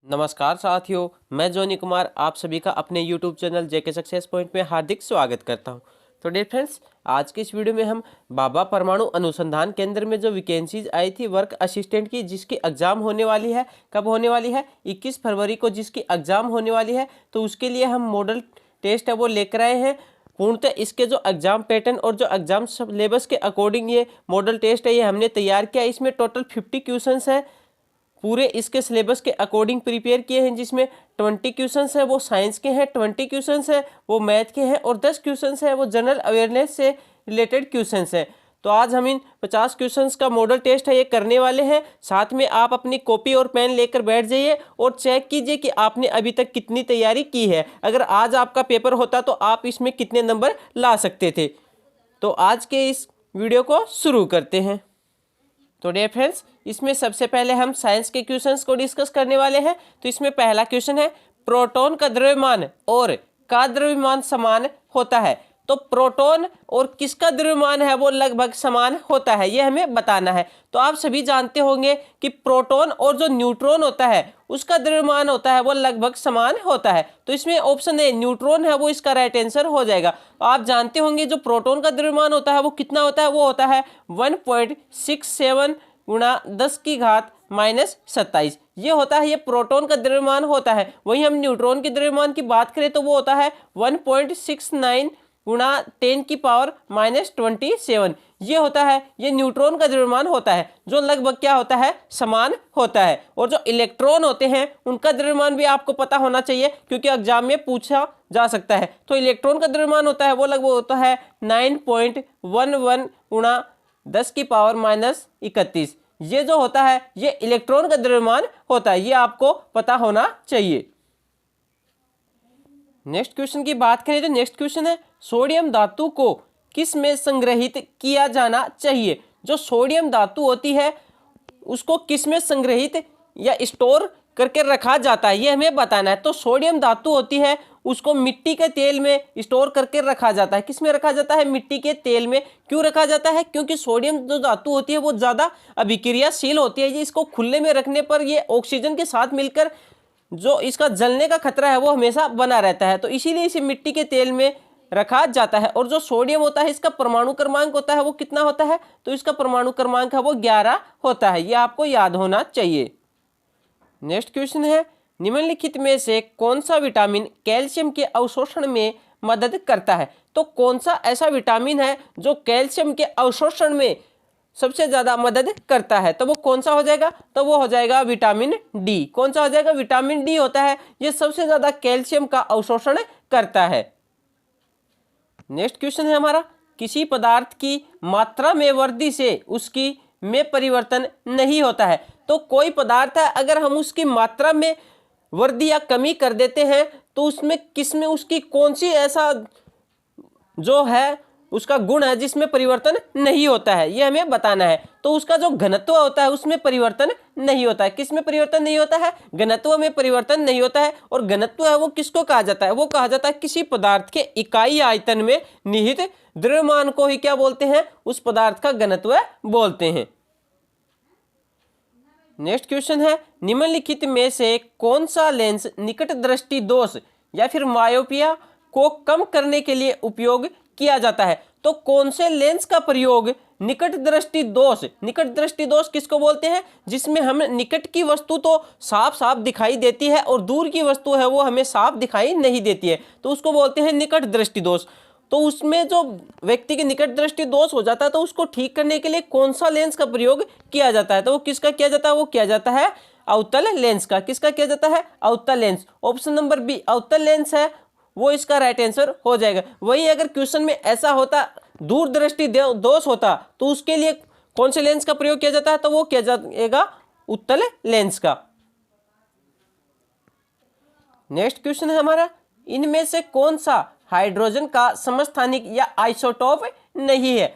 नमस्कार साथियों, मैं जोनी कुमार आप सभी का अपने YouTube चैनल जेके सक्सेस पॉइंट में हार्दिक स्वागत करता हूं। तो डियर फ्रेंड्स, आज के इस वीडियो में हम भाभा परमाणु अनुसंधान केंद्र में जो वैकेंसीज आई थी वर्क असिस्टेंट की, जिसकी एग्ज़ाम होने वाली है, कब होने वाली है 21 फरवरी को जिसकी एग्ज़ाम होने वाली है। तो उसके लिए हम मॉडल टेस्ट है वो लेकर आए हैं। पूर्णतः इसके जो एग्ज़ाम पैटर्न और जो एग्ज़ाम सिलेबस के अकॉर्डिंग ये मॉडल टेस्ट है ये हमने तैयार किया। इसमें टोटल 50 क्वेश्चंस है, पूरे इसके सिलेबस के अकॉर्डिंग प्रिपेयर किए हैं, जिसमें 20 क्वेश्चंस है वो साइंस के हैं, 20 क्वेश्चंस है वो मैथ के हैं और 10 क्वेश्चंस है वो जनरल अवेयरनेस से रिलेटेड क्वेश्चंस हैं। तो आज हम इन 50 क्वेश्चंस का मॉडल टेस्ट है ये करने वाले हैं। साथ में आप अपनी कॉपी और पेन लेकर बैठ जाइए और चेक कीजिए कि आपने अभी तक कितनी तैयारी की है। अगर आज आपका पेपर होता तो आप इसमें कितने नंबर ला सकते थे। तो आज के इस वीडियो को शुरू करते हैं। तो डियर फ्रेंड्स, इसमें सबसे पहले हम साइंस के क्वेश्चंस को डिस्कस करने वाले हैं। तो इसमें पहला क्वेश्चन है, प्रोटॉन का द्रव्यमान और का द्रव्यमान समान होता है। तो प्रोटॉन और किसका द्रव्यमान है वो लगभग समान होता है, ये हमें बताना है। तो आप सभी जानते होंगे कि प्रोटॉन और जो न्यूट्रॉन होता है उसका द्रव्यमान होता है वो लगभग समान होता है। तो इसमें ऑप्शन ए न्यूट्रॉन है वो इसका राइट आंसर हो जाएगा। आप जानते होंगे जो प्रोटॉन का द्रव्यमान होता है वो कितना होता है, वो होता है 1.67 गुणा 10 की घात -27। ये होता है, ये प्रोटॉन का द्रव्यमान होता है। वहीं हम न्यूट्रॉन के द्रव्यमान की बात करें तो वो होता है 1.69 गुणा 10 की पावर -27। ये होता है, ये न्यूट्रॉन का द्रव्यमान होता है जो लगभग क्या होता है, समान होता है। और जो इलेक्ट्रॉन होते हैं उनका द्रव्यमान भी आपको पता होना चाहिए क्योंकि एग्जाम में पूछा जा सकता है। तो इलेक्ट्रॉन का द्रव्यमान होता है वो लगभग होता है 9.11 गुणा 10 की पावर -31। ये जो होता है ये इलेक्ट्रॉन का द्रव्यमान होता है, ये आपको पता होना चाहिए। नेक्स्ट क्वेश्चन की बात करें तो नेक्स्ट क्वेश्चन है, सोडियम धातु को किस में संग्रहित किया जाना चाहिए। जो सोडियम धातु होती है उसको किस में संग्रहित या स्टोर करके रखा जाता है, ये हमें बताना है। तो सोडियम धातु होती है उसको मिट्टी के तेल में स्टोर करके रखा जाता है। किस में रखा जाता है, मिट्टी के तेल में। क्यों रखा जाता है, क्योंकि सोडियम जो धातु होती है वो ज़्यादा अभिक्रियाशील होती है। ये इसको खुले में रखने पर ये ऑक्सीजन के साथ मिलकर जो इसका जलने का खतरा है वो हमेशा बना रहता है। तो इसीलिए इसे मिट्टी के तेल में रखा जाता है। और जो सोडियम होता है इसका परमाणु क्रमांक होता है वो कितना होता है, तो इसका परमाणु क्रमांक है वो 11 होता है, ये आपको याद होना चाहिए। नेक्स्ट क्वेश्चन है, निम्नलिखित में से कौन सा विटामिन कैल्शियम के अवशोषण में मदद करता है। तो कौन सा ऐसा विटामिन है जो कैल्शियम के अवशोषण में सबसे ज्यादा मदद करता है, तो वो कौन सा हो जाएगा, तो वो हो जाएगा विटामिन डी। कौन सा हो जाएगा, विटामिन डी होता है, ये सबसे ज्यादा कैल्शियम का अवशोषण करता है। नेक्स्ट क्वेश्चन है हमारा, किसी पदार्थ की मात्रा में वृद्धि से उसकी में परिवर्तन नहीं होता है। तो कोई पदार्थ है अगर हम उसकी मात्रा में वृद्धि या कमी कर देते हैं तो उसमें किसमें उसकी कौन सी ऐसा जो है उसका गुण है जिसमें परिवर्तन नहीं होता है, ये हमें बताना है। तो उसका जो घनत्व होता है उसमें परिवर्तन नहीं होता है। किस में परिवर्तन नहीं होता है, घनत्व में परिवर्तन नहीं होता है। और घनत्व है वो किसको कहा जाता है, वो कहा जाता है किसी पदार्थ के इकाई आयतन में निहित द्रव्यमान को ही क्या बोलते हैं, उस पदार्थ का घनत्व बोलते हैं। नेक्स्ट क्वेश्चन है, निम्नलिखित में से कौन सा लेंस निकट दृष्टि दोष या फिर मायोपिया को कम करने के लिए उपयोग किया जाता है। तो कौन से लेंस का प्रयोग निकट दृष्टि दोष किसको बोलते हैं, जिसमें हमें निकट की वस्तु तो साफ साफ दिखाई देती है और दूर की वस्तु है वो हमें साफ दिखाई नहीं देती है, तो उसको बोलते हैं निकट दृष्टि दोष। तो उसमें जो व्यक्ति के निकट दृष्टि दोष हो जाता है तो उसको ठीक करने के लिए कौन सा लेंस का प्रयोग किया जाता है, तो वो किसका किया जाता है, वो किया जाता है अवतल लेंस का। किसका किया जाता है, अवतल लेंस। ऑप्शन नंबर बी अवतल लेंस है वो इसका राइट आंसर हो जाएगा। वही अगर क्वेश्चन में ऐसा होता दूर दृष्टि दोष होता तो उसके लिए कौन से लेंस का प्रयोग किया जाता है, तो वो किया जाएगा उत्तल लेंस का। नेक्स्ट क्वेश्चन है हमारा, इनमें से कौन सा हाइड्रोजन का समस्थानिक या आइसोटोप नहीं है।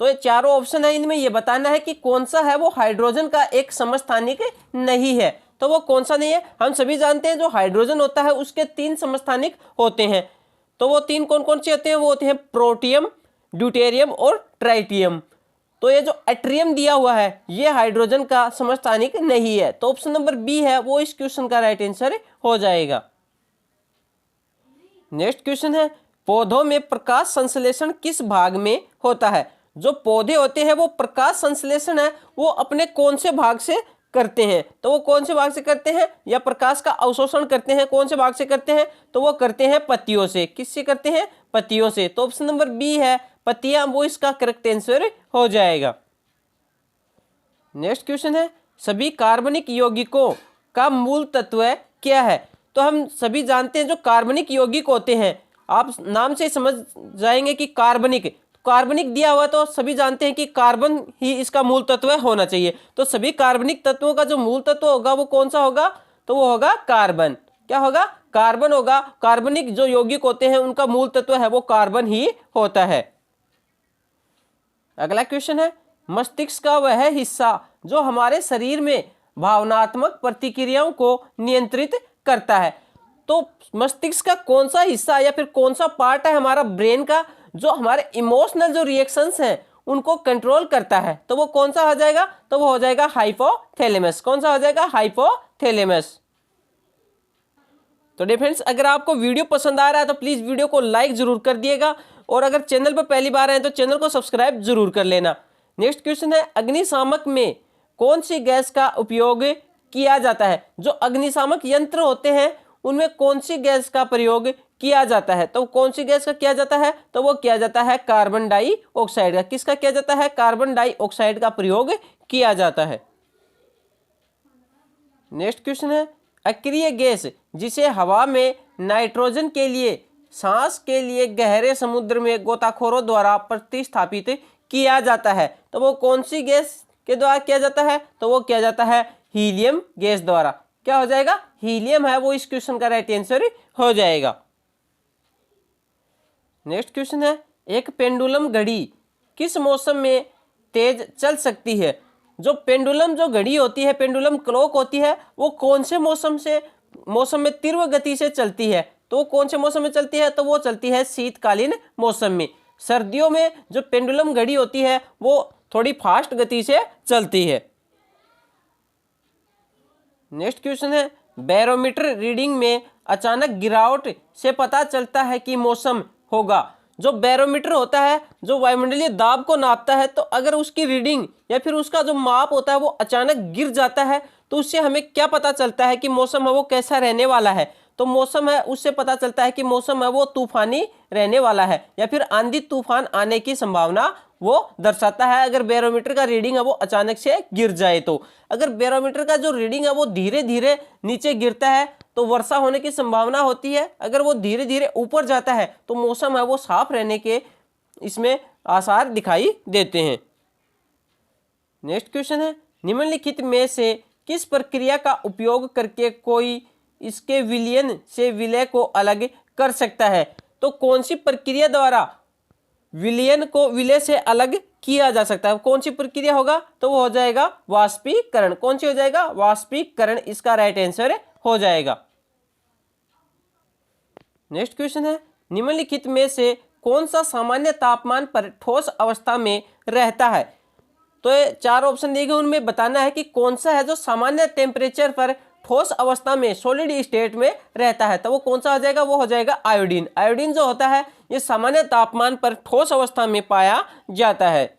तो ये चारों ऑप्शन है, इनमें ये बताना है कि कौन सा है वो हाइड्रोजन का एक समस्थानिक नहीं है। तो वो कौन सा नहीं है, हम सभी जानते हैं जो हाइड्रोजन होता है उसके 3 समस्थानिक होते हैं। तो वो 3 कौन कौन से होते हैं, वो होते हैं प्रोटियम, ड्यूटेरियम और ट्राइटियम। तो ये जो एट्रियम दिया हुआ है ये हाइड्रोजन का समस्थानिक नहीं है, तो ऑप्शन नंबर बी है वो इस क्वेश्चन का राइट आंसर हो जाएगा। नेक्स्ट क्वेश्चन है, पौधों में प्रकाश संश्लेषण किस भाग में होता है? जो पौधे होते हैं वो प्रकाश संश्लेषण है वो अपने कौन से भाग से करते हैं? तो वो कौन से भाग से करते हैं, या प्रकाश का अवशोषण करते हैं कौन से भाग से करते हैं? तो वो करते हैं पत्तियों से। किससे करते हैं? पत्तियों से। तो ऑप्शन नंबर बी है पत्तियां, वो इसका करेक्ट आंसर हो जाएगा। नेक्स्ट क्वेश्चन है, सभी कार्बनिक यौगिकों का मूल तत्व क्या है? तो हम सभी जानते हैं जो कार्बनिक यौगिक होते हैं, आप नाम से समझ जाएंगे कि कार्बनिक कार्बनिक दिया हुआ, तो सभी जानते हैं कि कार्बन ही इसका मूल तत्व होना चाहिए। तो सभी कार्बनिक तत्वों का जो मूल तत्व होगा वो कौन सा होगा? तो वो होगा कार्बन। क्या होगा? कार्बन होगा। कार्बनिक जो यौगिक होते हैं उनका मूल तत्व है वो कार्बन ही होता है। अगला क्वेश्चन है, मस्तिष्क का वह हिस्सा जो हमारे शरीर में भावनात्मक प्रतिक्रियाओं को नियंत्रित करता है। तो मस्तिष्क का कौन सा हिस्सा या फिर कौन सा पार्ट है हमारा ब्रेन का जो हमारे इमोशनल जो रिएक्शंस हैं उनको कंट्रोल करता है? तो वो कौन सा हो जाएगा? तो वो हो जाएगा हाइपोथैलेमस। कौन सा हो जाएगा? हाइपोथैलेमस। तो फ्रेंड्स, अगर आपको वीडियो पसंद आ रहा है तो प्लीज वीडियो को लाइक जरूर कर दिएगा, और अगर चैनल पर पहली बार आए तो चैनल को सब्सक्राइब जरूर कर लेना। नेक्स्ट क्वेश्चन है, अग्निशामक में कौन सी गैस का उपयोग किया जाता है? जो अग्निशामक यंत्र होते हैं उनमें कौन सी गैस का प्रयोग किया जाता है? तो कौन सी गैस का किया जाता है? तो वो किया जाता है कार्बन डाइऑक्साइड का। किसका किया जाता है? कार्बन डाइऑक्साइड का प्रयोग किया जाता है। नेक्स्ट क्वेश्चन है, अक्रिय गैस जिसे हवा में नाइट्रोजन के लिए सांस के लिए गहरे समुद्र में गोताखोरों द्वारा प्रतिस्थापित किया जाता है, तो वो कौन सी गैस के द्वारा किया जाता है? तो वो किया जाता है हीलियम गैस द्वारा। क्या हो जाएगा? हीलियम है वो इस क्वेश्चन का राइट आंसर हो जाएगा। नेक्स्ट क्वेश्चन है, एक पेंडुलम घड़ी किस मौसम में तेज चल सकती है? जो पेंडुलम जो घड़ी होती है, पेंडुलम क्लॉक होती है, वो कौन से मौसम में तीव्र गति से चलती है? तो वो कौन से मौसम में चलती है? तो वो चलती है शीतकालीन मौसम में। सर्दियों में जो पेंडुलम घड़ी होती है वो थोड़ी फास्ट गति से चलती है। नेक्स्ट क्वेश्चन है, बैरोमीटर रीडिंग में अचानक गिरावट से पता चलता है कि मौसम होगा। जो बैरोमीटर होता है जो वायुमंडलीय दाब को नापता है, तो अगर उसकी रीडिंग या फिर उसका जो माप होता है वो अचानक गिर जाता है तो उससे हमें क्या पता चलता है कि मौसम है वो कैसा रहने वाला है? तो मौसम है उससे पता चलता है कि मौसम है वो तूफानी रहने वाला है या फिर आंधी तूफान आने की संभावना वो दर्शाता है, अगर बैरोमीटर का रीडिंग है वो अचानक से गिर जाए। तो अगर बैरोमीटर का जो रीडिंग है वो धीरे धीरे नीचे गिरता है तो वर्षा होने की संभावना होती है, अगर वो धीरे धीरे ऊपर जाता है तो मौसम है वो साफ रहने के इसमें आसार दिखाई देते हैं। नेक्स्ट क्वेश्चन है, निम्नलिखित में से किस प्रक्रिया का उपयोग करके कोई इसके विलयन से विलय को अलग कर सकता है? तो कौन सी प्रक्रिया द्वारा विलयन को विलय से अलग किया जा सकता है? कौन सी प्रक्रिया होगा? तो वो हो जाएगा वाष्पीकरण। कौन सी हो जाएगा? वाष्पीकरण इसका राइट आंसर हो जाएगा। नेक्स्ट क्वेश्चन है, निम्नलिखित में से कौन सा सामान्य तापमान पर ठोस अवस्था में रहता है? तो ये चार ऑप्शन दिए गए उनमें बताना है कि कौन सा है जो सामान्य टेम्परेचर पर ठोस अवस्था में सॉलिड स्टेट में रहता है। तो वो कौन सा हो जाएगा? वो हो जाएगा आयोडीन। आयोडीन जो होता है ये सामान्य तापमान पर ठोस अवस्था में पाया जाता है।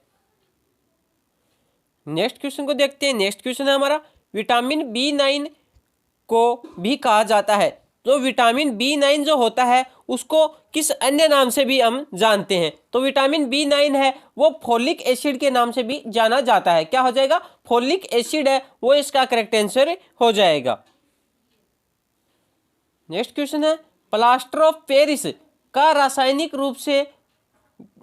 नेक्स्ट क्वेश्चन को देखते हैं। नेक्स्ट क्वेश्चन है हमारा, विटामिन B9 को भी कहा जाता है। तो विटामिन B9 जो होता है उसको किस अन्य नाम से भी हम जानते हैं? तो विटामिन B9 है वो फोलिक एसिड के नाम से भी जाना जाता है। क्या हो जाएगा? फोलिक एसिड है वो इसका करेक्ट आंसर हो जाएगा। नेक्स्ट क्वेश्चन है, प्लास्टर ऑफ पेरिस का रासायनिक रूप से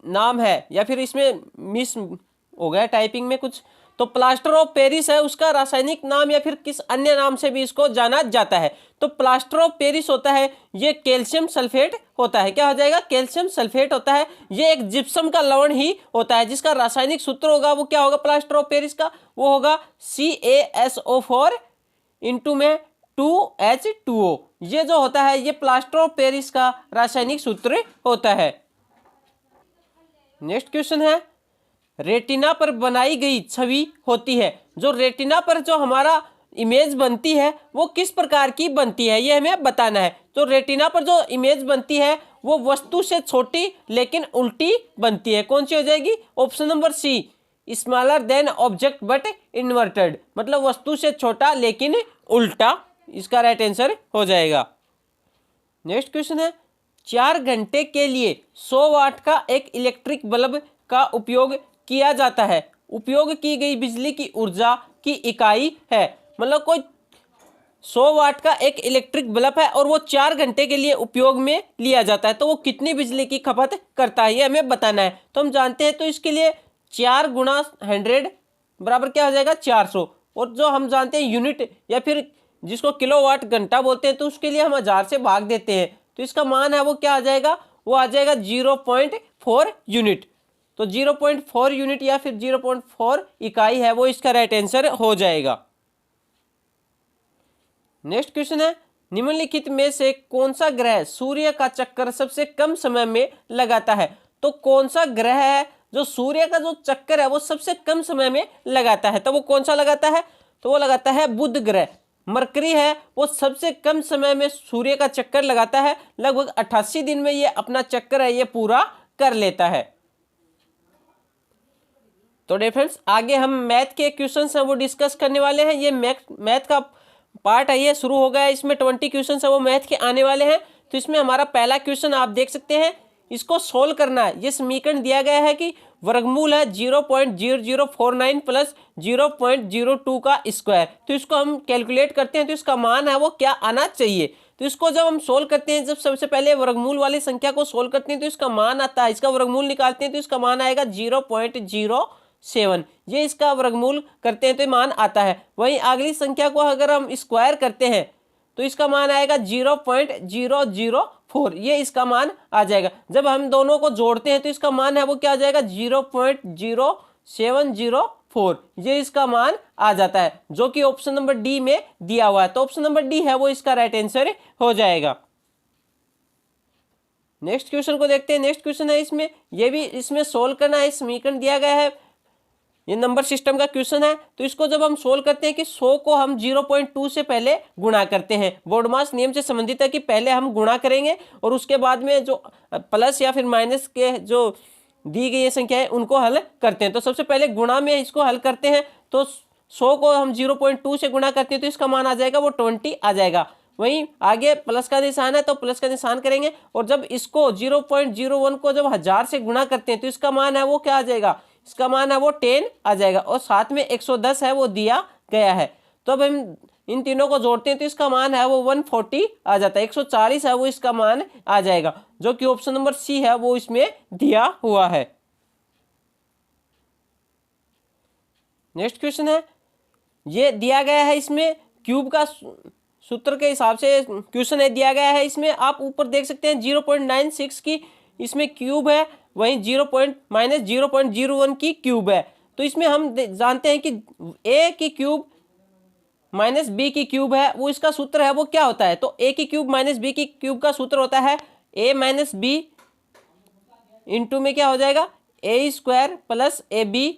नाम है, या फिर इसमें मिस हो गया टाइपिंग में कुछ, तो प्लास्टर ऑफ पेरिस है उसका रासायनिक नाम या फिर किस अन्य नाम से भी इसको जाना जाता है? तो प्लास्टर ऑफ पेरिस होता है ये कैल्शियम सल्फेट होता है। क्या हो जाएगा? कैल्शियम सल्फेट होता है। ये एक जिप्सम का लवण ही होता है जिसका रासायनिक सूत्र होगा वो क्या होगा? प्लास्टर ऑफ पेरिस का वो होगा CaSO4 इंटू में 2H2O। ये जो होता है ये प्लास्टर ऑफ पेरिस का रासायनिक सूत्र होता है। नेक्स्ट क्वेश्चन है, रेटिना पर बनाई गई छवि होती है। जो रेटिना पर जो हमारा इमेज बनती है वो किस प्रकार की बनती है, ये हमें बताना है। तो रेटिना पर जो इमेज बनती है वो वस्तु से छोटी लेकिन उल्टी बनती है। कौन सी हो जाएगी? Option number C, smaller than object but inverted, मतलब वस्तु से छोटा लेकिन उल्टा, इसका राइट आंसर हो जाएगा। नेक्स्ट क्वेश्चन है, 4 घंटे के लिए 100 वाट का एक इलेक्ट्रिक बल्ब का उपयोग किया जाता है। उपयोग की गई बिजली की ऊर्जा की इकाई है, मतलब कोई 100 वाट का एक इलेक्ट्रिक बल्ब है और वो 4 घंटे के लिए उपयोग में लिया जाता है, तो वो कितनी बिजली की खपत करता है ये हमें बताना है। तो हम जानते हैं, तो इसके लिए 4 गुणा 100 बराबर क्या हो जाएगा? 400। और जो हम जानते हैं यूनिट या फिर जिसको किलोवाट घंटा बोलते हैं, तो उसके लिए हम 1000 से भाग देते हैं, तो इसका मान है वो क्या आ जाएगा? वो आ जाएगा 0.4 यूनिट। तो 0.4 यूनिट या फिर 0.4 इकाई है वो इसका राइट आंसर हो जाएगा। नेक्स्ट क्वेश्चन है, निम्नलिखित में से कौन सा ग्रह सूर्य का चक्कर सबसे कम समय में लगाता है? तो कौन सा ग्रह है जो सूर्य का जो चक्कर है वो सबसे कम समय में लगाता है? तो वो कौन सा लगाता है? तो वो लगाता है बुध ग्रह। मरकरी है वो सबसे कम समय में सूर्य का चक्कर लगाता है, लगभग 88 दिन में ये अपना चक्कर है ये पूरा कर लेता है। तो डियर फ्रेंड्स, आगे हम मैथ के क्वेश्चंस हैं वो डिस्कस करने वाले हैं। ये मैथ का पार्ट है ये शुरू हो गया है, इसमें 20 क्वेश्चंस है वो मैथ के आने वाले हैं। तो इसमें हमारा पहला क्वेश्चन आप देख सकते हैं, इसको सोल्व करना है। ये समीकरण दिया गया है कि वर्गमूल है 0.0049 प्लस 0.02 का स्क्वायर। तो इसको हम कैलकुलेट करते हैं, तो इसका मान है वो क्या आना चाहिए? तो इसको जब हम सोल्व करते हैं, जब सबसे पहले वर्गमूल वाली संख्या को सोल्व करते हैं तो इसका मान आता है, इसका वर्गमूल निकालते हैं तो इसका मान आएगा 0.07। ये इसका वर्गमूल करते हैं तो मान आता है। वहीं अगली संख्या को अगर हम स्क्वायर करते हैं तो इसका मान आएगा 0.004, ये इसका मान आ जाएगा। जब हम दोनों को जोड़ते हैं तो इसका मान है वो क्या आ जाएगा? 0.0704, ये इसका मान आ जाता है, जो कि ऑप्शन नंबर डी में दिया हुआ है। तो ऑप्शन नंबर डी है वो इसका राइट आंसर हो जाएगा। नेक्स्ट क्वेश्चन को देखते हैं। नेक्स्ट क्वेश्चन है, इसमें ये भी इसमें सोल्व करना है। समीकरण दिया गया है, ये नंबर सिस्टम का क्वेश्चन है। तो इसको जब हम सोल्व करते हैं कि 100 को हम 0.2 से पहले गुणा करते हैं। बोर्डमास नियम से संबंधित है कि पहले हम गुणा करेंगे और उसके बाद में जो प्लस या फिर माइनस के जो दी गई संख्या है उनको हल करते हैं। तो सबसे पहले गुणा में इसको हल करते हैं, तो 100 को हम 0.2 से गुणा करते हैं तो इसका मान आ जाएगा वो 20 आ जाएगा। वहीं आगे प्लस का निशान है तो प्लस का निशान करेंगे, और जब इसको 0.01 को जब 1000 से गुणा करते हैं तो इसका मान है वो क्या आ जाएगा? इसका मान है वो 10 आ जाएगा, और साथ में 110 है वो दिया गया है। तो अब हम इन तीनों को जोड़ते हैं तो इसका मान है वो 140 आ जाता है, 140 है वो इसका मान आ जाएगा, जो कि ऑप्शन नंबर सी है वो इसमें दिया हुआ है। नेक्स्ट क्वेश्चन है, ये दिया गया है, इसमें क्यूब का सूत्र के हिसाब से क्वेश्चन है दिया गया है। इसमें आप ऊपर देख सकते हैं 0.96 की इसमें क्यूब है, वहीं 0.01 की क्यूब है। तो इसमें हम जानते हैं कि a की क्यूब माइनस बी की क्यूब है, वो इसका सूत्र है वो क्या होता है? तो a की क्यूब माइनस बी की क्यूब का सूत्र होता है a माइनस बी इंटू में क्या हो जाएगा? a square plus A B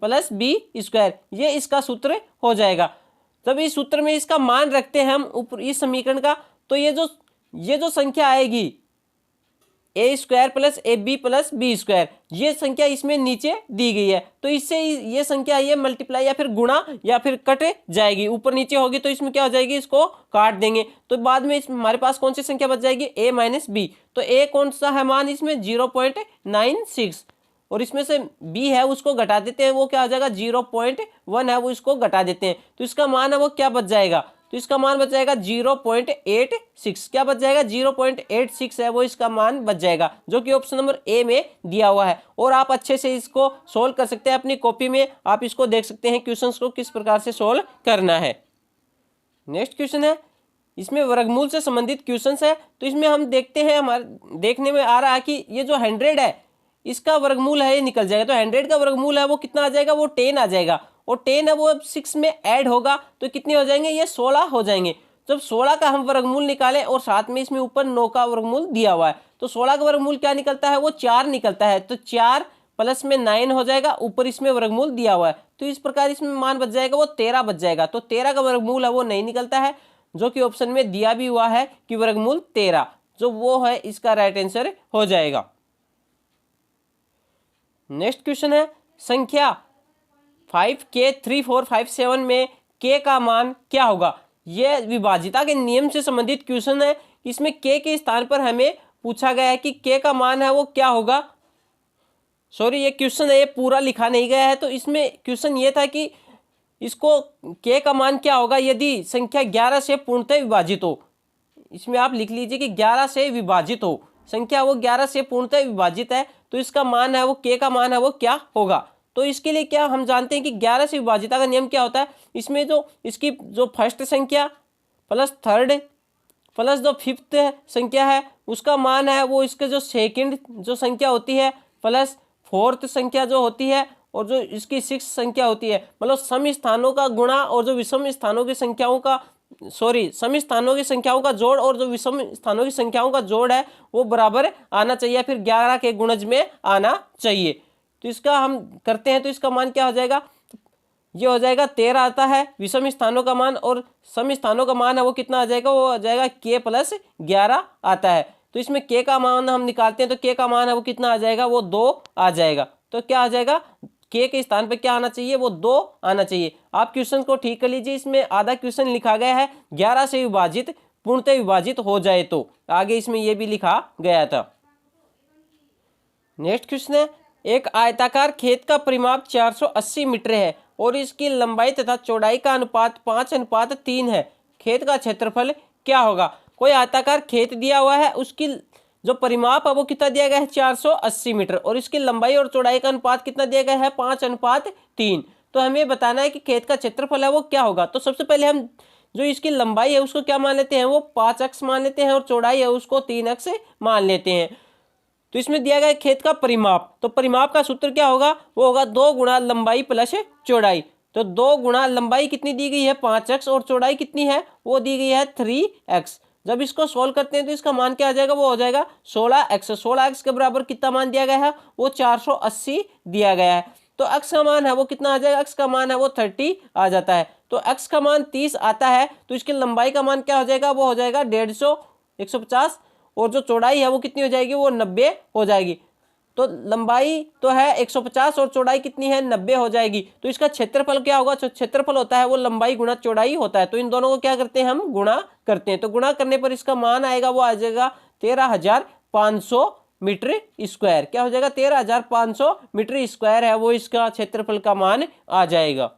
plus B square, ये इसका सूत्र हो जाएगा। तब इस सूत्र में इसका मान रखते हैं हम ऊपर इस समीकरण का, तो ये जो संख्या आएगी A square plus A B plus B square, ये संख्या इसमें नीचे दी गई है। तो इससे ये संख्या ये मल्टीप्लाई या फिर गुणा या फिर कट जाएगी, ऊपर नीचे होगी तो इसमें क्या हो जाएगी? इसको काट देंगे तो बाद में इसमें हमारे पास कौन सी संख्या बच जाएगी? ए माइनस बी। तो ए कौन सा है मान इसमें? 0.96, और इसमें से बी है उसको घटा देते हैं, वो क्या हो जाएगा? 0.1 है वो इसको घटा देते हैं, तो इसका मान है वो क्या बच जाएगा? तो इसका मान बच जाएगा 0.86। क्या बच जाएगा? 0.86 है वो इसका मान बच जाएगा, जो कि ऑप्शन नंबर ए में दिया हुआ है। और आप अच्छे से इसको सोल्व कर सकते हैं, अपनी कॉपी में आप इसको देख सकते हैं क्वेश्चंस को किस प्रकार से सोल्व करना है। नेक्स्ट क्वेश्चन है, इसमें वर्गमूल से संबंधित क्वेश्चंस है। तो इसमें हम देखते हैं, हमारे देखने में आ रहा है कि ये जो 100 है इसका वर्गमूल है ये निकल जाएगा। तो 100 का वर्गमूल है वो कितना आ जाएगा? वो 10 आ जाएगा, और 10 है वो अब 6 में ऐड होगा तो कितने हो जाएंगे? ये 16 हो जाएंगे। जब 16 का हम वर्गमूल निकालें और साथ में इसमें ऊपर 9 का वर्गमूल दिया हुआ है, तो 16 का वर्गमूल क्या निकलता है? वो 4 निकलता है। तो 4 प्लस में 9 हो जाएगा, ऊपर इसमें वर्गमूल दिया हुआ है, तो इस प्रकार इसमें मान बच जाएगा वो 13 बच जाएगा। तो 13 का वर्गमूल है वो नहीं निकलता है, जो कि ऑप्शन में दिया भी हुआ है कि वर्गमूल 13, जो वो है इसका राइट आंसर हो जाएगा। नेक्स्ट क्वेश्चन है संख्या 5k3457 में k का मान क्या होगा। यह विभाजिता के नियम से संबंधित क्वेश्चन है। इसमें k के स्थान पर हमें पूछा गया है कि k का मान है वो क्या होगा। सॉरी, ये क्वेश्चन है, ये पूरा लिखा नहीं गया है। तो इसमें क्वेश्चन ये था कि इसको k का मान क्या होगा यदि संख्या 11 से पूर्णतः विभाजित हो। इसमें आप लिख लीजिए कि 11 से विभाजित हो, संख्या वो 11 से पूर्णतः विभाजित है, तो इसका मान है वो k का मान है वो क्या होगा। तो इसके लिए क्या हम जानते हैं कि 11 से विभाजिता का नियम क्या होता है। इसमें जो इसकी जो फर्स्ट संख्या प्लस थर्ड प्लस जो फिफ्थ संख्या है उसका मान है वो इसके जो सेकंड जो संख्या होती है प्लस फोर्थ संख्या जो होती है और जो इसकी सिक्स संख्या होती है, मतलब सम स्थानों का गुणा और जो विषम स्थानों की संख्याओं का सम स्थानों की संख्याओं का जोड़ और जो विषम स्थानों की संख्याओं का जोड़ है वो बराबर आना चाहिए, फिर 11 के गुणज में आना चाहिए। तो इसका हम करते हैं तो इसका मान क्या हो जाएगा, ये हो जाएगा 13 आता है विषम स्थानों का मान, और सम स्थानों का मान है वो कितना आ जाएगा, वो आ जाएगा k प्लस 11 आता है। तो इसमें k का मान हम निकालते हैं तो k का मान है वो कितना आ जाएगा, वो 2 आ जाएगा। तो क्या आ जाएगा, k के स्थान पे क्या आना चाहिए, वो 2 आना चाहिए। आप क्वेश्चन को ठीक कर लीजिए, इसमें आधा क्वेश्चन लिखा गया है 11 से विभाजित पूर्णतः विभाजित हो जाए तो, आगे इसमें यह भी लिखा गया था। नेक्स्ट क्वेश्चन है एक आयताकार खेत का परिमाप 480 मीटर है और इसकी लंबाई तथा चौड़ाई का अनुपात 5:3 है। खेत का क्षेत्रफल क्या होगा। कोई आयताकार खेत दिया हुआ है, उसकी जो परिमाप है वो कितना दिया गया है 480 मीटर, और इसकी लंबाई और चौड़ाई का अनुपात कितना दिया गया है 5:3। तो हमें बताना है कि खेत का क्षेत्रफल है वो क्या होगा। तो सबसे पहले हम जो इसकी लंबाई है उसको क्या मान लेते हैं, वो 5 अक्ष मान लेते हैं, और चौड़ाई है उसको 3 अक्ष मान लेते हैं। तो इसमें दिया गया खेत का परिमाप, तो परिमाप का सूत्र क्या होगा, वो होगा 2 गुणा लंबाई प्लस चौड़ाई। तो 2 गुणा लंबाई कितनी दी गई है 5x, और चौड़ाई कितनी है वो दी गई है 3x। जब इसको सोल्व करते हैं तो इसका मान क्या आ जाएगा, वो हो जाएगा 16x। 16x के बराबर कितना मान दिया गया है, वो 480 दिया गया है। तो x का मान है वो कितना आ जाएगा, x का मान है वो 30 आ जाता है। तो x का मान 30 आता है, तो इसकी लंबाई का मान क्या हो जाएगा, वो हो जाएगा 150 150, और जो चौड़ाई है वो कितनी हो जाएगी, वो 90 हो जाएगी। तो लंबाई तो है 150 और चौड़ाई कितनी है 90 हो जाएगी। तो इसका क्षेत्रफल क्या होगा, क्षेत्रफल होता है वो लंबाई गुणा चौड़ाई होता है। तो इन दोनों को क्या करते हैं, हम गुणा करते हैं। तो गुणा करने पर इसका मान आएगा, वो आ जाएगा 13,500 मीटर स्क्वायर। क्या हो जाएगा, 13,500 मीटर स्क्वायर है वो इसका क्षेत्रफल का मान आ जाएगा।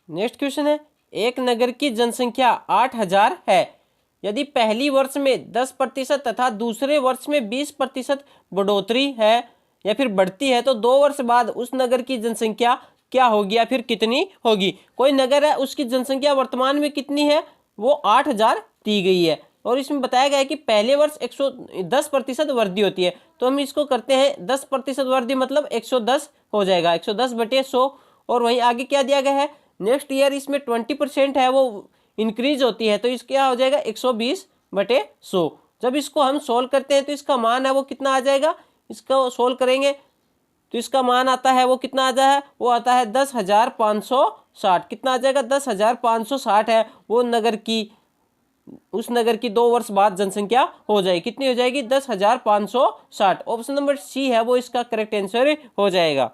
नेक्स्ट क्वेश्चन है एक नगर की जनसंख्या 8,000 है। यदि पहली वर्ष में 10% तथा दूसरे वर्ष में 20% बढ़ोतरी है या फिर बढ़ती है, तो 2 वर्ष बाद उस नगर की जनसंख्या क्या होगी या फिर कितनी होगी। कोई नगर है, उसकी जनसंख्या वर्तमान में कितनी है, वो 8,000 दी गई है, और इसमें बताया गया है कि पहले वर्ष 110% वृद्धि होती है। तो हम इसको करते हैं 10% वृद्धि मतलब 110 हो जाएगा, 110/100। और वहीं आगे क्या दिया गया है, नेक्स्ट ईयर इसमें 20% है वो इंक्रीज होती है, तो इसका क्या हो जाएगा 120/100। जब इसको हम सोल्व करते हैं तो इसका मान है वो कितना आ जाएगा, इसको सोल्व करेंगे तो इसका मान आता है वो कितना आता है, वो आता है 10,560। कितना आ जाएगा, 10,560 है वो नगर की, उस नगर की 2 वर्ष बाद जनसंख्या हो जाएगी। कितनी हो जाएगी, 10,560। ऑप्शन नंबर सी है वो इसका करेक्ट आंसर हो जाएगा।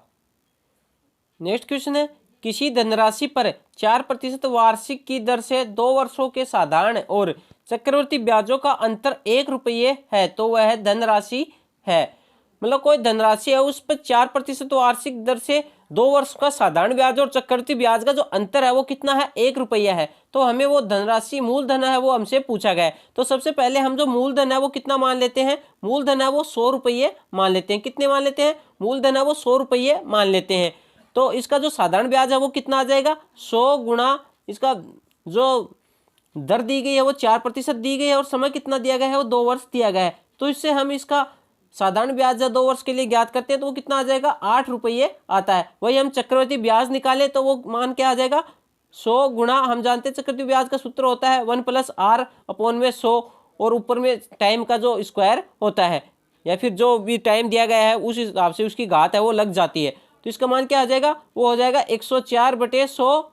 नेक्स्ट क्वेश्चन है किसी धनराशि पर 4% वार्षिक की दर से 2 वर्षों के साधारण और चक्रवृद्धि ब्याजों का अंतर 1 रुपये है, तो वह धनराशि है। मतलब कोई धनराशि है उस पर 4% वार्षिक दर से 2 वर्ष का साधारण ब्याज और चक्रवृद्धि ब्याज का जो अंतर है वो कितना है, 1 रुपया है। तो हमें वो धनराशि मूलधन है वो हमसे पूछा गया है। तो सबसे पहले हम जो मूलधन है वो कितना मान लेते हैं, मूलधन है वो 100 रुपये मान लेते हैं। कितने मान लेते हैं, मूलधन है वो 100 रुपये मान लेते हैं। तो इसका जो साधारण ब्याज है वो कितना आ जाएगा, 100 गुणा इसका जो दर दी गई है वो 4% दी गई है, और समय कितना दिया गया है, वो 2 वर्ष दिया गया है। तो इससे हम इसका साधारण ब्याज 2 वर्ष के लिए ज्ञात करते हैं तो वो कितना आ जाएगा, 8 रुपये आता है। वही हम चक्रवृद्धि ब्याज निकालें तो वो मान क्या आ जाएगा, 100 गुणा, हम जानते हैं चक्रवृद्धि ब्याज का सूत्र होता है 1 + r/100, और ऊपर में टाइम का जो स्क्वायर होता है। या फिर जो भी टाइम दिया गया है उस हिसाब से उसकी घात है वो लग जाती है। तो इसका मान क्या आ जाएगा, वो हो जाएगा 104/100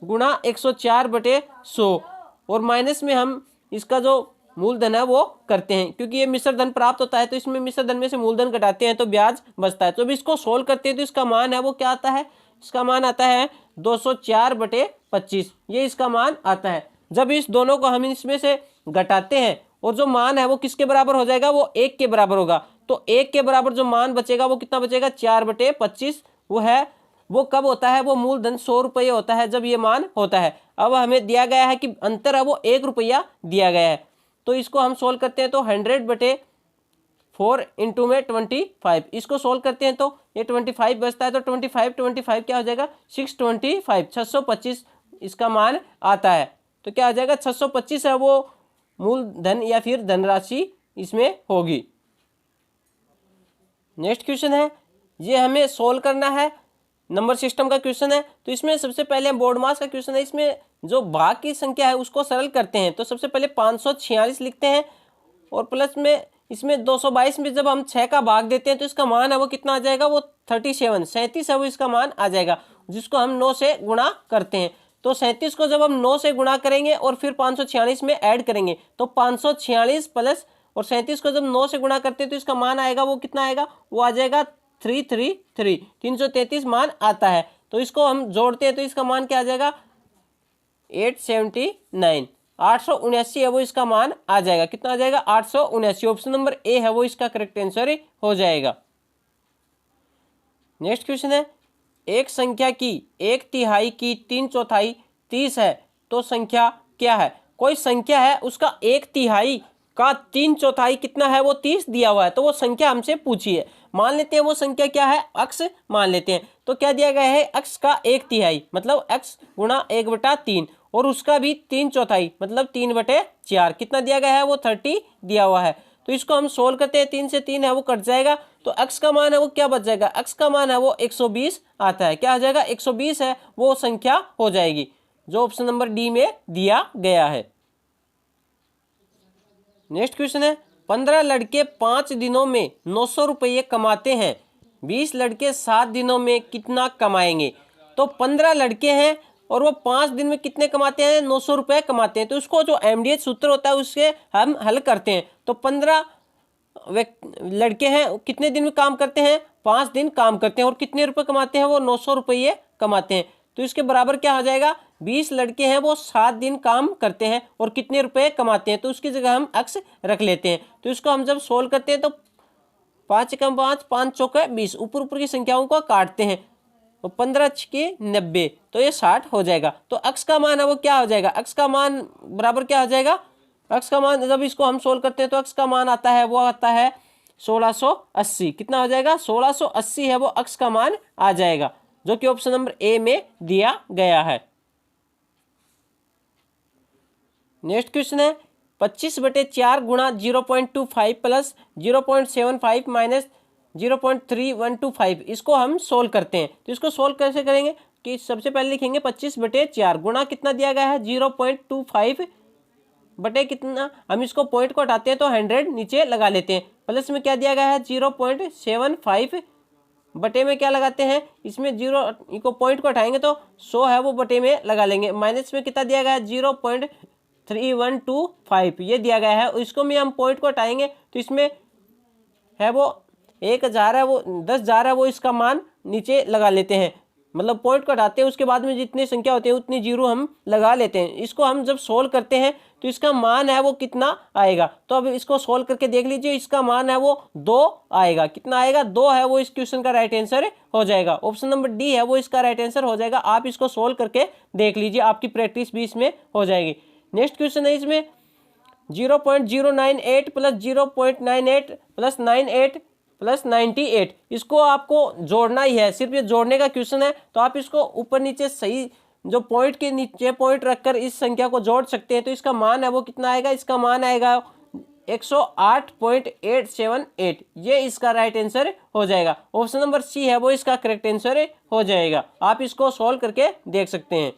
गुणा 104/100। और माइनस में हम इसका जो मूलधन है वो करते हैं, क्योंकि ये मिश्र धन प्राप्त होता है तो इसमें मिश्र धन में से मूलधन घटाते हैं तो ब्याज बचता है। तो अब इसको सोल्व करते हैं तो इसका मान है वो क्या आता है, इसका मान आता है 204/25, ये इसका मान आता है। जब इस दोनों को हम इसमें से घटाते हैं और जो मान है वो किसके बराबर हो जाएगा, वो 1 के बराबर होगा। तो 1 के बराबर जो मान बचेगा वो कितना बचेगा, 4/25 वो है। वो कब होता है, वो मूलधन 100 रुपये होता है जब ये मान होता है। अब हमें दिया गया है कि अंतर है वो 1 रुपया दिया गया है। तो इसको हम सोल्व करते हैं तो 100/4 इंटू में 25, इसको सोल्व करते हैं तो ये 25 बचता है। तो 25 क्या हो जाएगा, 625 इसका मान आता है। तो क्या आ जाएगा, 625 है वो मूलधन या फिर धनराशि इसमें होगी। नेक्स्ट क्वेश्चन है, ये हमें सोल्व करना है, नंबर सिस्टम का क्वेश्चन है। तो इसमें सबसे पहले बोर्ड मास का क्वेश्चन है, इसमें जो भाग की संख्या है उसको सरल करते हैं। तो सबसे पहले 546 लिखते हैं और प्लस में इसमें 222 में जब हम 6 का भाग देते हैं तो इसका मान है वो कितना आ जाएगा, वो 37 है वो इसका मान आ जाएगा, जिसको हम 9 से गुणा करते हैं। तो 37 को जब हम 9 से गुणा करेंगे और फिर 546 में ऐड करेंगे तो 546 प्लस और 37 को जब 9 से गुणा करते हैं तो इसका मान आएगा वो कितना आएगा, वो आ जाएगा 333 मान आता है। तो इसको हम जोड़ते हैं तो इसका मान क्या आ जाएगा, 879 879 है वो इसका मान आ जाएगा। कितना आ जाएगा, 879। ऑप्शन नंबर ए है वो इसका करेक्ट आंसर हो जाएगा। नेक्स्ट क्वेश्चन है, एक संख्या की 1/3 की 3/4 30 है तो संख्या क्या है। कोई संख्या है उसका 1/3 का 3/4 कितना है, वो 30 दिया हुआ है। तो वो संख्या हमसे पूछी है, मान लेते हैं वो संख्या क्या है, अक्स मान लेते हैं। तो क्या दिया गया है, अक्स का 1/3 मतलब x गुणा 1/3 और उसका भी 3/4 मतलब 3/4 कितना दिया गया है, वो 30 दिया हुआ है। तो इसको हम सोल्व करते हैं, 3 से 3 है वो कट जाएगा तो x का मान है वो क्या बच जाएगा, x का मान है वो 120 आता है। क्या आ जाएगा, 120 है वो संख्या हो जाएगी, जो ऑप्शन नंबर डी में दिया गया है। नेक्स्ट क्वेश्चन है, 15 लड़के 5 दिनों में 900 रुपये कमाते हैं, 20 लड़के 7 दिनों में कितना कमाएंगे। तो 15 लड़के हैं और वो 5 दिन में कितने कमाते हैं, 900 रुपये कमाते हैं। तो उसको जो MDH सूत्र होता है उससे हम हल करते हैं। तो 15 लड़के हैं, कितने दिन में काम करते हैं, 5 दिन काम करते हैं और कितने रुपए कमाते हैं, वो 900 रुपये कमाते हैं। तो इसके बराबर क्या हो जाएगा, 20 लड़के हैं वो 7 दिन काम करते हैं और कितने रुपए कमाते हैं। तो उसकी जगह हम x रख लेते हैं। तो इसको हम जब सोल्व करते हैं तो 5 × 5 5 चौके 20, ऊपर ऊपर की संख्याओं को काटते हैं तो 15 के 90 तो ये 60 हो जाएगा। तो x का मान है वो क्या हो जाएगा, x का मान बराबर क्या हो जाएगा, x का मान जब इसको हम सोल्व करते हैं तो x का मान आता है वो आता है 1680। कितना हो जाएगा, 1680 है वो x का मान आ जाएगा, जो कि ऑप्शन नंबर ए में दिया गया है। नेक्स्ट क्वेश्चन है, 25/4 गुणा 0.25 प्लस 0.75 माइनस 0.3125, इसको हम सोल्व करते हैं। तो इसको सोल्व कैसे करेंगे कि सबसे पहले लिखेंगे 25/4 गुणा कितना दिया गया है 0.25 बटे कितना, हम इसको पॉइंट को हटाते हैं तो 100 नीचे लगा लेते हैं, प्लस में क्या दिया गया है 0.75 बटे में क्या लगाते हैं, इसमें 0 को पॉइंट को हटाएंगे तो 100 है वो बटे में लगा लेंगे, माइनस में कितना दिया गया है 0.3125 ये दिया गया है। इसको भी हम पॉइंट को हटाएंगे तो इसमें है वो 1000 है वो 10,000 है वो इसका मान नीचे लगा लेते हैं, मतलब पॉइंट को हटाते हैं उसके बाद में जितनी संख्या होती है उतनी जीरो हम लगा लेते हैं। इसको हम जब सोल्व करते हैं तो इसका मान है वो कितना आएगा। तो अब इसको सोल्व करके देख लीजिए, इसका मान है वो 2 आएगा। कितना आएगा, 2 है वो इस क्वेश्चन का राइट आंसर हो जाएगा। ऑप्शन नंबर डी है वो इसका राइट आंसर हो जाएगा। आप इसको सोल्व करके देख लीजिए, आपकी प्रैक्टिस भी इसमें हो जाएगी। नेक्स्ट क्वेश्चन है, इसमें 0.098 प्लस 0.98 प्लस 98 प्लस 98, इसको आपको जोड़ना ही है, सिर्फ ये जोड़ने का क्वेश्चन है। तो आप इसको ऊपर नीचे सही जो पॉइंट के नीचे पॉइंट रखकर इस संख्या को जोड़ सकते हैं। तो इसका मान है वो कितना आएगा, इसका मान आएगा 108.878, ये इसका राइट आंसर हो जाएगा। ऑप्शन नंबर सी है वो इसका करेक्ट आंसर हो जाएगा। आप इसको सॉल्व करके देख सकते हैं।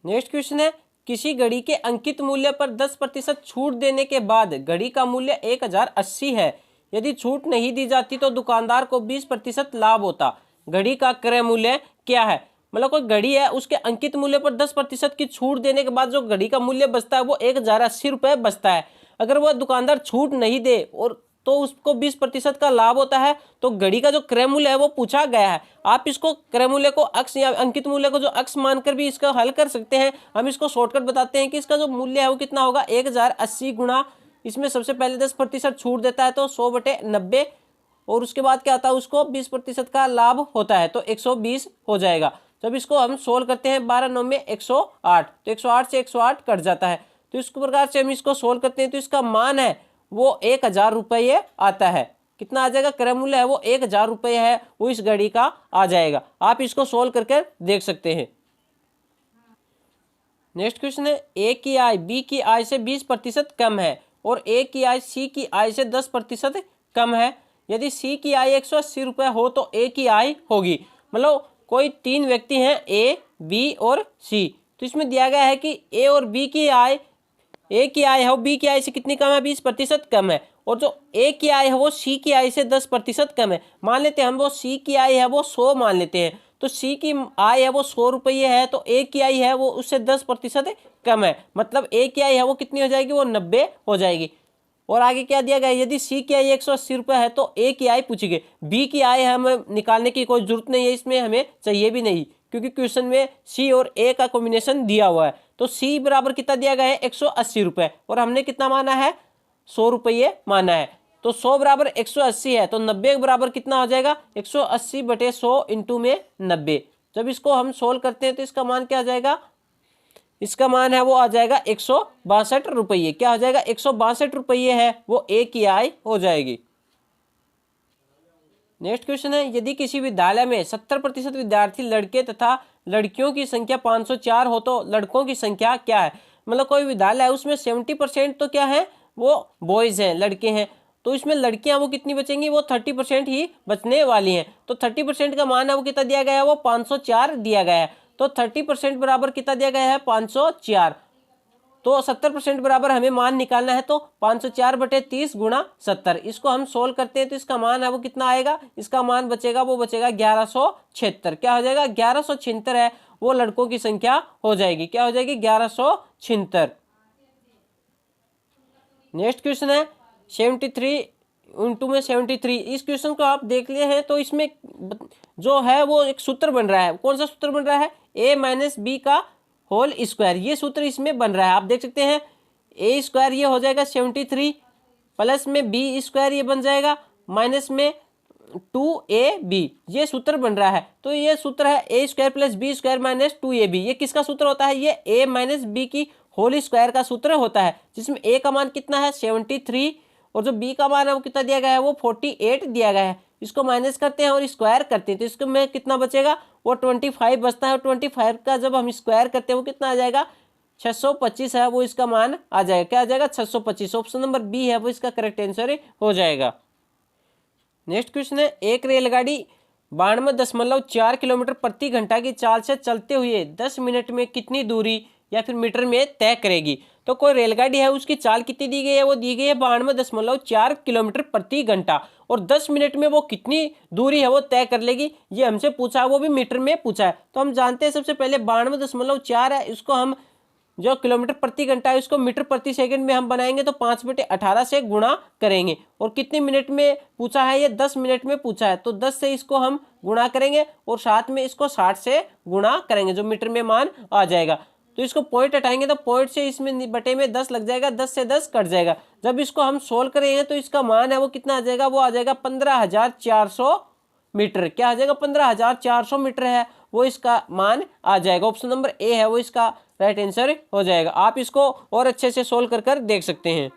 नेक्स्ट क्वेश्चन है, किसी घड़ी के अंकित मूल्य पर 10% छूट देने के बाद घड़ी का मूल्य 1080 है। यदि छूट नहीं दी जाती तो दुकानदार को 20% लाभ होता। घड़ी का क्रय मूल्य क्या है? मतलब कोई घड़ी है, उसके अंकित मूल्य पर 10% की छूट देने के बाद जो घड़ी का मूल्य बचता है वो 1080 रुपये बचता है। अगर वह दुकानदार छूट नहीं दे और तो उसको 20% का लाभ होता है। तो घड़ी का जो क्रय मूल्य है वो पूछा गया है। आप इसको क्रय मूल्य को अक्ष या अंकित मूल्य को जो अक्ष मानकर भी इसका हल कर सकते हैं। हम इसको शॉर्टकट बताते हैं कि इसका जो मूल्य है वो कितना होगा, 1080 गुणा, इसमें सबसे पहले 10% छूट देता है तो 100/90, और उसके बाद क्या आता है, उसको 20% का लाभ होता है तो 120 हो जाएगा। जब इसको हम सोल्व करते हैं 12 9 में 108, तो 108 से 108 कट जाता है। तो इस प्रकार से हम इसको सोल्व करते हैं तो इसका मान है वो 1000 रुपये आता है। कितना आ जाएगा? क्रय मूल्य है वो 1000 रुपये है, वो इस घड़ी का आ जाएगा। आप इसको सोल्व करके देख सकते हैं। नेक्स्ट क्वेश्चन है, ए की आय बी की आय से 20% कम है और ए की आय सी की आय से 10% कम है। यदि सी की आय 180 रुपये हो तो ए की आय होगी। मतलब कोई 3 व्यक्ति हैं, ए बी और सी। तो इसमें दिया गया है कि ए और बी की आय, ए की आय है वो बी की आय से कितनी कम है? 20% कम है। और जो ए की आय है वो सी की आय से 10% कम है। मान लेते हैं हम वो सी की आय है वो 100 मान लेते हैं। तो सी की आय है वो 100 रुपये है, तो ए की आय है वो उससे 10% कम है। मतलब ए की आय है वो कितनी हो जाएगी? वो 90 हो जाएगी। और आगे क्या दिया गया है? यदि सी की आय 180 रुपये है तो ए की आय पूछी गई। बी की आय हमें निकालने की कोई जरूरत नहीं है, इसमें हमें चाहिए भी नहीं, क्योंकि क्वेश्चन में सी और ए का कॉम्बिनेशन दिया हुआ है। तो सी बराबर कितना दिया गया है? 180 रुपये, और हमने कितना माना है? 100 रुपये माना है। तो 100 बराबर 180 है, तो 90 के बराबर कितना हो जाएगा? 180/100 इंटू में 90। जब इसको हम सोल्व करते हैं तो इसका मान क्या आ जाएगा? इसका मान है वो आ जाएगा 162 रुपये। क्या हो जाएगा? 162 रुपये है वो ए की आय हो जाएगी। नेक्स्ट क्वेश्चन है, यदि किसी विद्यालय में 70% विद्यार्थी लड़के तथा लड़कियों की संख्या 504 हो तो लड़कों की संख्या क्या है? मतलब कोई विद्यालय है उसमें 70% तो क्या है? वो बॉयज हैं, लड़के हैं। तो इसमें लड़कियां वो कितनी बचेंगी? वो 30% ही बचने वाली हैं। तो 30% का मान है वो कितना दिया गया है? वो 504 दिया गया है। तो 30% बराबर कितना दिया गया है? 504। तो 70% बराबर हमें मान निकालना है, तो 504/30 गुणा 70। इसको हम सोल्व करते हैं तो इसका मान है वो कितना आएगा? इसका मान बचेगा वो बचेगा 1176। क्या हो जाएगा? 1176 है वो लड़कों की संख्या हो जाएगी। क्या हो जाएगी? 1176। नेक्स्ट क्वेश्चन है 73 इंटू में 73। इस क्वेश्चन को आप देख लिए हैं तो इसमें जो है वो एक सूत्र बन रहा है। कौन सा सूत्र बन रहा है? a माइनस बी का होल स्क्वायर, ये सूत्र इसमें बन रहा है। आप देख सकते हैं ए स्क्वायर ये हो जाएगा 73, प्लस में बी स्क्वायर ये बन जाएगा, माइनस में 2ab, ये सूत्र बन रहा है। तो ये सूत्र है A square plus B square minus 2ab। ये किसका सूत्र होता है? ये a माइनस बी की होल स्क्वायर का सूत्र होता है, जिसमें a का मान कितना है? 73, और जो b का मान है वो कितना दिया गया है? वो 48 दिया गया है। इसको माइनस करते हैं और स्क्वायर करते हैं तो इसको में कितना बचेगा? वो 25 बचता है। और 25 का जब हम स्क्वायर करते हैं वो कितना आ जाएगा? 625 है वो इसका मान आ जाएगा। क्या आ जाएगा? 625। ऑप्शन नंबर बी है वो इसका करेक्ट आंसर हो जाएगा। नेक्स्ट क्वेश्चन है, एक रेलगाड़ी 92.4 किलोमीटर प्रति घंटा की चाल से चलते हुए 10 मिनट में कितनी दूरी या फिर मीटर में तय करेगी? तो कोई रेलगाड़ी है उसकी चाल कितनी दी गई है? वो दी गई है 92.4 किलोमीटर प्रति घंटा, और 10 मिनट में वो कितनी दूरी है वो तय कर लेगी, ये हमसे पूछा है, वो भी मीटर में पूछा है। तो हम जानते हैं सबसे पहले 92.4 है, इसको हम जो किलोमीटर प्रति घंटा है उसको मीटर प्रति सेकंड में हम बनाएंगे तो 5/18 से गुणा करेंगे। और कितने मिनट में पूछा है? ये 10 मिनट में पूछा है, तो 10 से इसको हम गुणा करेंगे और साथ में इसको 60 से गुणा करेंगे, जो मीटर में मान आ जाएगा। तो इसको पॉइंट हटाएंगे तो पॉइंट से इसमें बटे में 10 लग जाएगा, 10 से 10 कट जाएगा। जब इसको हम सोल्व करेंगे तो इसका मान है वो कितना आ जाएगा? वो आ जाएगा 15,400 मीटर। क्या आ जाएगा? 15,400 मीटर है वो इसका मान आ जाएगा। ऑप्शन नंबर ए है वो इसका राइट आंसर हो जाएगा। आप इसको और अच्छे से सोल्व कर देख सकते हैं।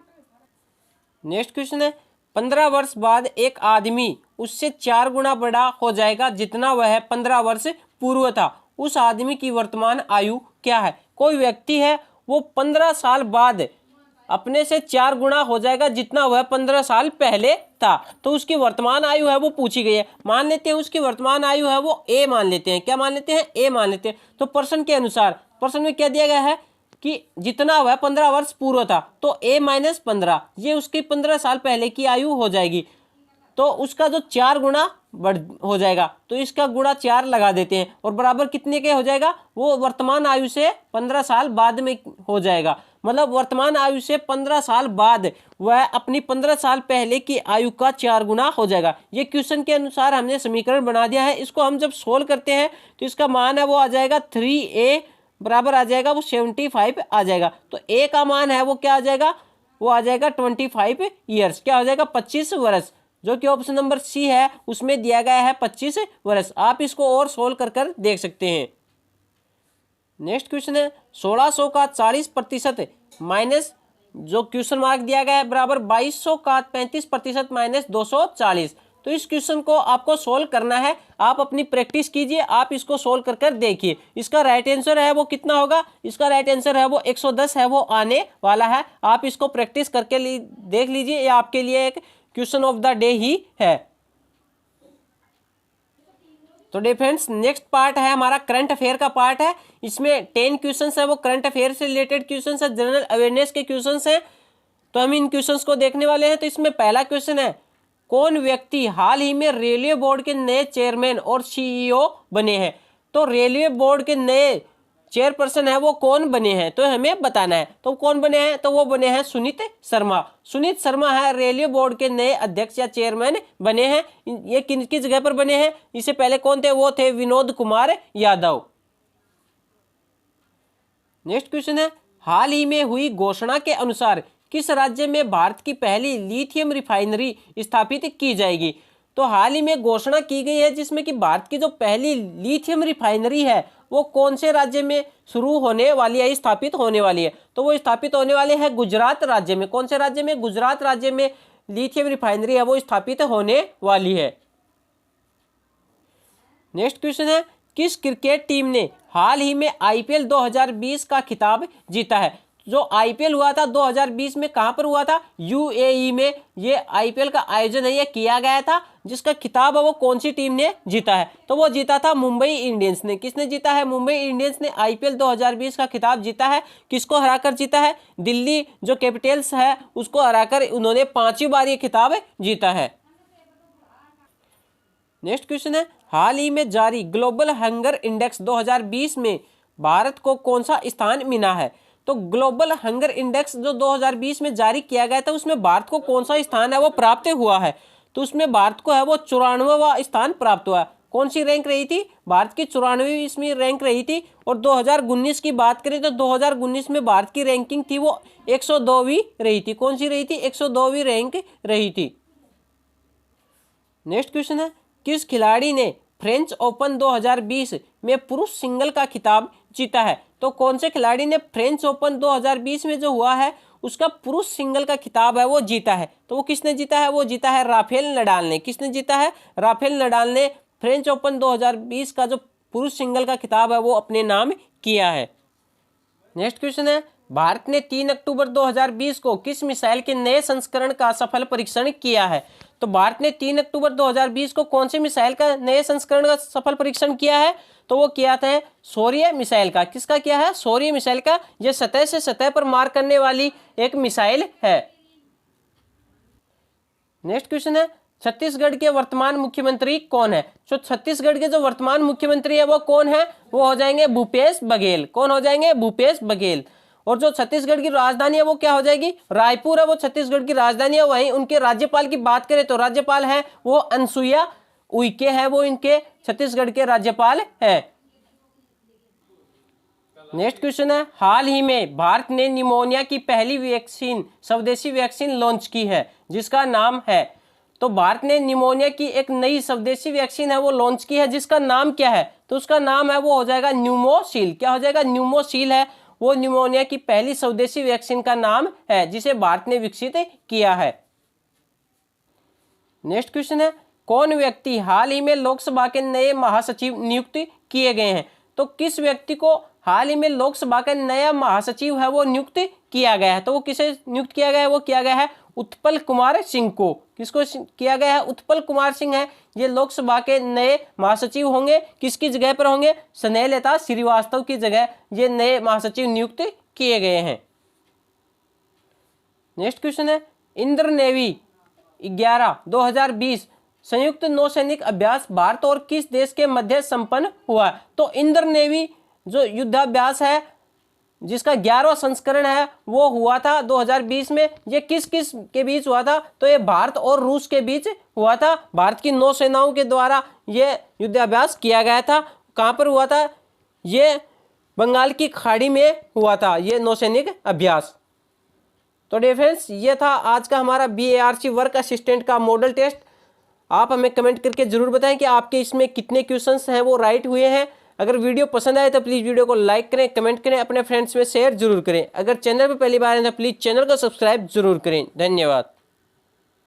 नेक्स्ट क्वेश्चन है, 15 वर्ष बाद एक आदमी उससे 4 गुना बड़ा हो जाएगा जितना वह 15 वर्ष पूर्व था। उस आदमी की वर्तमान आयु क्या है? कोई व्यक्ति है वो 15 साल बाद अपने से 4 गुना हो जाएगा जितना वह 15 साल पहले था। तो उसकी वर्तमान आयु है वो पूछी गई है। मान लेते हैं उसकी वर्तमान आयु है वो ए मान लेते हैं। क्या मान लेते हैं? ए मान लेते हैं। तो प्रश्न के अनुसार, प्रश्न में क्या दिया गया है? कि जितना हुआ 15 वर्ष पूरा था, तो A-15 ये उसकी 15 साल पहले की आयु हो जाएगी। तो उसका जो 4 गुना बढ़ हो जाएगा, तो इसका गुणा 4 लगा देते हैं और बराबर कितने के हो जाएगा, वो वर्तमान आयु से 15 साल बाद में हो जाएगा। मतलब वर्तमान आयु से 15 साल बाद वह अपनी 15 साल पहले की आयु का 4 गुना हो जाएगा। ये क्वेश्चन के अनुसार हमने समीकरण बना दिया है। इसको हम जब सोल्व करते हैं तो इसका मान है वो आ जाएगा 3A बराबर आ जाएगा वो 75 आ जाएगा। तो A का मान है वो क्या आ जाएगा, वो आ जाएगा 25 ईयर्स, क्या हो जाएगा 25 वर्ष, जो कि ऑप्शन नंबर सी है उसमें दिया गया है 25 वर्ष। आप इसको और सोल्व कर देख सकते हैं। नेक्स्ट क्वेश्चन है 1600 का 40% माइनस जो क्वेश्चन मार्क दिया गया है बराबर 2200 का 35% माइनस 240। तो इस क्वेश्चन को आपको सोल्व करना है। आप अपनी प्रैक्टिस कीजिए, आप इसको सोल्व कर देखिए। इसका राइट आंसर है वो कितना होगा, इसका राइट आंसर है वो 110 है, वो आने वाला है। आप इसको प्रैक्टिस करके देख लीजिए, ये आपके लिए एक क्वेश्चन ऑफ द डे ही है। तो डे फ्रेंड्स, नेक्स्ट पार्ट है हमारा करंट अफेयर का पार्ट है। इसमें 10 क्वेश्चंस है वो करंट अफेयर से रिलेटेड क्वेश्चंस है, जनरल अवेयरनेस के क्वेश्चंस हैं। तो हम इन क्वेश्चंस को देखने वाले हैं। तो इसमें पहला क्वेश्चन है, कौन व्यक्ति हाल ही में रेलवे बोर्ड के नए चेयरमैन और सीईओ बने हैं। तो रेलवे बोर्ड के नए चेयरपर्सन है वो कौन बने हैं, तो हमें बताना है। तो कौन बने हैं, तो वो बने हैं सुनीत शर्मा। सुनीत शर्मा है रेलवे बोर्ड के नए अध्यक्ष या चेयरमैन बने हैं। ये किनकी जगह पर बने हैं, इससे पहले कौन थे, वो थे विनोद कुमार यादव। नेक्स्ट क्वेश्चन है, हाल ही में हुई घोषणा के अनुसार किस राज्य में भारत की पहली लिथियम रिफाइनरी स्थापित की जाएगी। तो हाल ही में घोषणा की गई है जिसमें कि भारत की जो पहली लिथियम रिफाइनरी है वो कौन से राज्य में शुरू होने वाली है, स्थापित होने वाली है। तो वो स्थापित होने वाले हैं गुजरात राज्य में। कौन से राज्य में, गुजरात राज्य में लिथियम रिफाइनरी है वो स्थापित होने वाली है। नेक्स्ट क्वेश्चन है, किस क्रिकेट टीम ने हाल ही में IPL 2020 का खिताब जीता है। जो IPL हुआ था 2020 में कहां पर हुआ था, UAE में ये IPL का आयोजन है ये किया गया था। जिसका खिताब है वो कौन सी टीम ने जीता है, तो वो जीता था मुंबई इंडियंस ने। किसने जीता है, मुंबई इंडियंस ने IPL 2020 का खिताब जीता है। किसको हराकर जीता है, दिल्ली जो कैपिटल्स है उसको हराकर उन्होंने 5वीं बार ये खिताब जीता है। नेक्स्ट क्वेश्चन है, हाल ही में जारी ग्लोबल हंगर इंडेक्स 2020 में भारत को कौन सा स्थान मिला है। तो ग्लोबल हंगर इंडेक्स जो 2020 में जारी किया गया था उसमें भारत को कौन सा स्थान है वो प्राप्त हुआ है। तो उसमें भारत को है वो 94वां स्थान प्राप्त हुआ है। कौन सी रैंक रही थी, भारत की 94वीं इसमें रैंक रही थी। और 2019 की बात करें तो 2019 में भारत की रैंकिंग थी वो 102वीं रही थी। कौन सी रही थी, 102वीं रैंक रही थी। नेक्स्ट क्वेश्चन है, किस खिलाड़ी ने फ्रेंच ओपन 2020 में पुरुष सिंगल का खिताब जीता है। तो कौन से खिलाड़ी ने फ्रेंच ओपन 2020 में जो हुआ है उसका पुरुष सिंगल का खिताब है वो जीता है। तो वो किसने जीता है, वो जीता है राफेल नडाल ने। किसने जीता है, राफेल नडाल ने फ्रेंच ओपन 2020 का जो पुरुष सिंगल का खिताब है वो अपने नाम किया है। नेक्स्ट क्वेश्चन है, भारत ने 3 अक्टूबर 2020 को किस मिसाइल के नए संस्करण का सफल परीक्षण किया है। तो भारत ने 3 अक्टूबर 2020 को कौन से मिसाइल का नए संस्करण का सफल परीक्षण किया है, तो वो किया था शौर्य मिसाइल का। किसका किया है, शौर्य मिसाइल का। यह सतह से सतह पर मार करने वाली एक मिसाइल है। नेक्स्ट क्वेश्चन है, छत्तीसगढ़ के वर्तमान मुख्यमंत्री कौन है। तो छत्तीसगढ़ के जो वर्तमान मुख्यमंत्री है वो कौन है, वो हो जाएंगे भूपेश बघेल। कौन हो जाएंगे, भूपेश बघेल। और जो छत्तीसगढ़ की राजधानी है वो क्या हो जाएगी, रायपुर है वो छत्तीसगढ़ की राजधानी है। वहीं उनके राज्यपाल की बात करें तो राज्यपाल है वो अनसुईया उइके है, वो इनके छत्तीसगढ़ के राज्यपाल है। नेक्स्ट क्वेश्चन है, हाल ही में भारत ने निमोनिया की पहली वैक्सीन स्वदेशी वैक्सीन लॉन्च की है जिसका नाम है। तो भारत ने निमोनिया की एक नई स्वदेशी वैक्सीन है वो लॉन्च की है जिसका नाम क्या है, तो उसका नाम है वो हो जाएगा न्यूमोसील। क्या हो जाएगा, न्यूमोसील है वो निमोनिया की पहली स्वदेशी वैक्सीन का नाम है जिसे भारत ने विकसित किया है। नेक्स्ट क्वेश्चन है, कौन व्यक्ति हाल ही में लोकसभा के नए महासचिव नियुक्त किए गए हैं। तो किस व्यक्ति को हाल ही में लोकसभा का नया महासचिव है वो नियुक्त किया गया है, तो वो किसे नियुक्त किया गया है, वो किया गया है उत्पल कुमार सिंह को। किसको किया गया है, उत्पल कुमार सिंह है ये लोकसभा के नए महासचिव होंगे। किसकी जगह पर होंगे, स्नेहलता श्रीवास्तव की जगह ये नए महासचिव नियुक्त किए गए हैं। नेक्स्ट क्वेश्चन है, इंद्र नेवी 11 2020 संयुक्त नौसैनिक अभ्यास भारत और किस देश के मध्य संपन्न हुआ? तो इंद्र नेवी जो युद्धाभ्यास है जिसका 11वां संस्करण है वो हुआ था 2020 में। ये किस किस के बीच हुआ था? तो ये भारत और रूस के बीच हुआ था। भारत की नौसेनाओं के द्वारा ये युद्धाभ्यास किया गया था। कहाँ पर हुआ था? ये बंगाल की खाड़ी में हुआ था ये नौसैनिक अभ्यास। तो डियर फ्रेंड्स, ये था आज का हमारा BARC वर्क असिस्टेंट का मॉडल टेस्ट। आप हमें कमेंट करके जरूर बताएं कि आपके इसमें कितने क्वेश्चंस हैं वो राइट हुए हैं। अगर वीडियो पसंद आए तो प्लीज़ वीडियो को लाइक करें, कमेंट करें, अपने फ्रेंड्स में शेयर जरूर करें। अगर चैनल पर पहली बार है तो प्लीज़ चैनल को सब्सक्राइब जरूर करें। धन्यवाद।